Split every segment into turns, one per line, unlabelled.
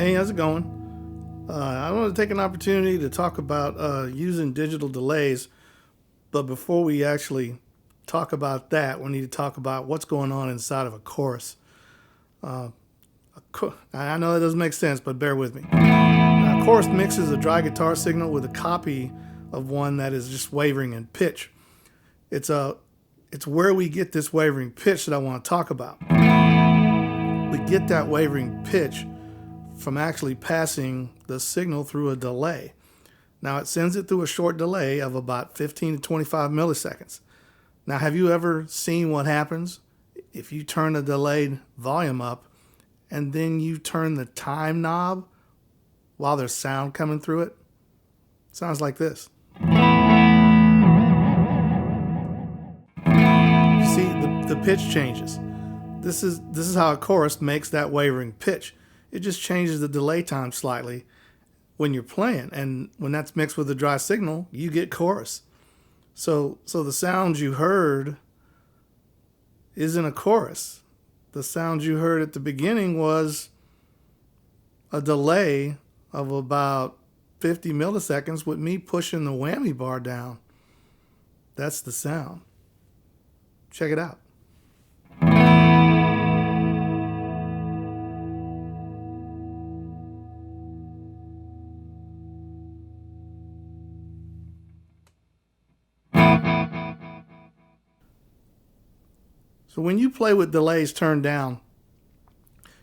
Hey, how's it going? I want to take an opportunity to talk about using digital delays, but before we actually talk about that, we need to talk about what's going on inside of a chorus. I know that doesn't make sense, but bear with me. Now, a chorus mixes a dry guitar signal with a copy of one that is just wavering in pitch. It's where we get this wavering pitch that I want to talk about. We get that wavering pitch from actually passing the signal through a delay. Now, it sends it through a short delay of about 15 to 25 milliseconds. Now, have you ever seen what happens if you turn the delayed volume up and then you turn the time knob while there's sound coming through it? It sounds like this. You see, the pitch changes. This is how a chorus makes that wavering pitch. It just changes the delay time slightly when you're playing, and when that's mixed with a dry signal, you get chorus. So the sound you heard isn't a chorus. The sound you heard at the beginning was a delay of about 50 milliseconds with me pushing the whammy bar down. That's the sound. Check it out. So when you play with delays turned down,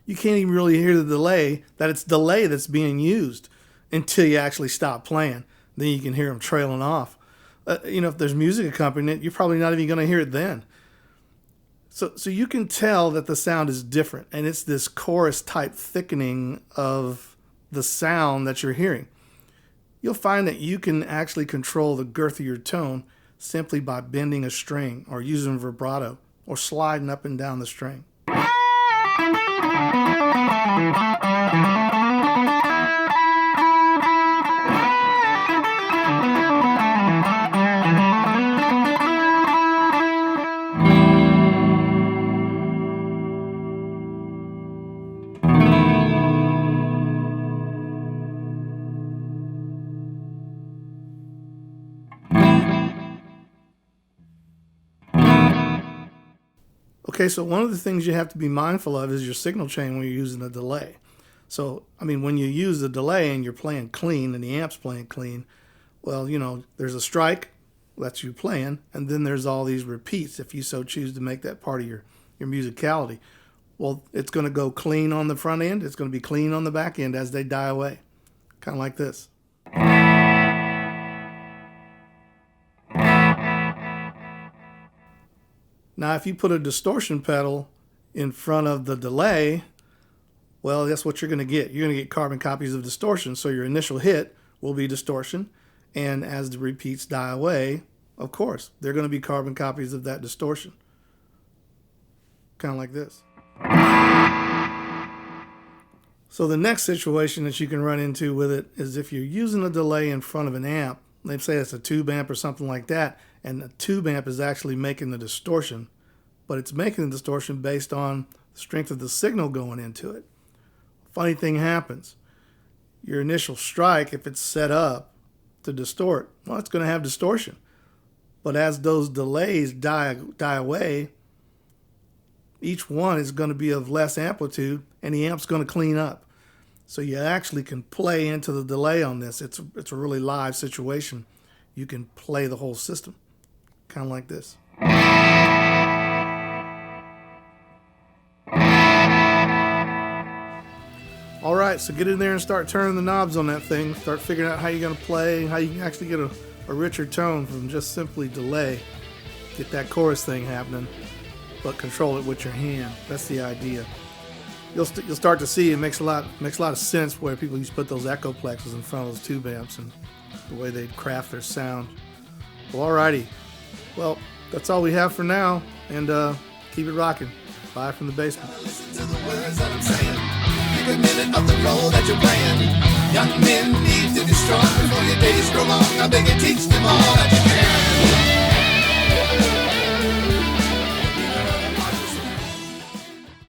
you can't even really hear the delay, that it's delay that's being used until you actually stop playing. Then you can hear them trailing off. If there's music accompaniment, you're probably not even going to hear it then. So you can tell that the sound is different, and it's this chorus type thickening of the sound that you're hearing. You'll find that you can actually control the girth of your tone simply by bending a string or using vibrato or sliding up and down the string. Okay, so one of the things you have to be mindful of is your signal chain when you're using a delay. So, when you use the delay and you're playing clean and the amp's playing clean, well, there's a strike, that's you playing, and then there's all these repeats if you so choose to make that part of your musicality. Well, it's going to go clean on the front end, it's going to be clean on the back end as they die away. Kind of like this. Now, if you put a distortion pedal in front of the delay, well, that's what you're going to get. You're going to get carbon copies of distortion. So your initial hit will be distortion. And as the repeats die away, of course, they're going to be carbon copies of that distortion. Kind of like this. So the next situation that you can run into with it is if you're using a delay in front of an amp, let's say it's a tube amp or something like that, and the tube amp is actually making the distortion, but it's making the distortion based on the strength of the signal going into it. Funny thing happens. Your initial strike, if it's set up to distort, well, it's going to have distortion. But as those delays die away, each one is going to be of less amplitude, and the amp's going to clean up. So you actually can play into the delay on this. It's a really live situation. You can play the whole system. Kind of like this. All right, so get in there and start turning the knobs on that thing. Start figuring out how you're going to play, how you can actually get a richer tone from just simply delay. Get that chorus thing happening, but control it with your hand. That's the idea. You'll start to see it makes a lot of sense where people used to put those echo plexes in front of those tube amps and the way they'd craft their sound. Well, alrighty. Well, that's all we have for now, and keep it rocking. Bye from the basement.
Listen to the words that I'm saying. Take a minute of the role that you're playing. Young men need to be strong before your days grow long. I beg you, teach them all that you can.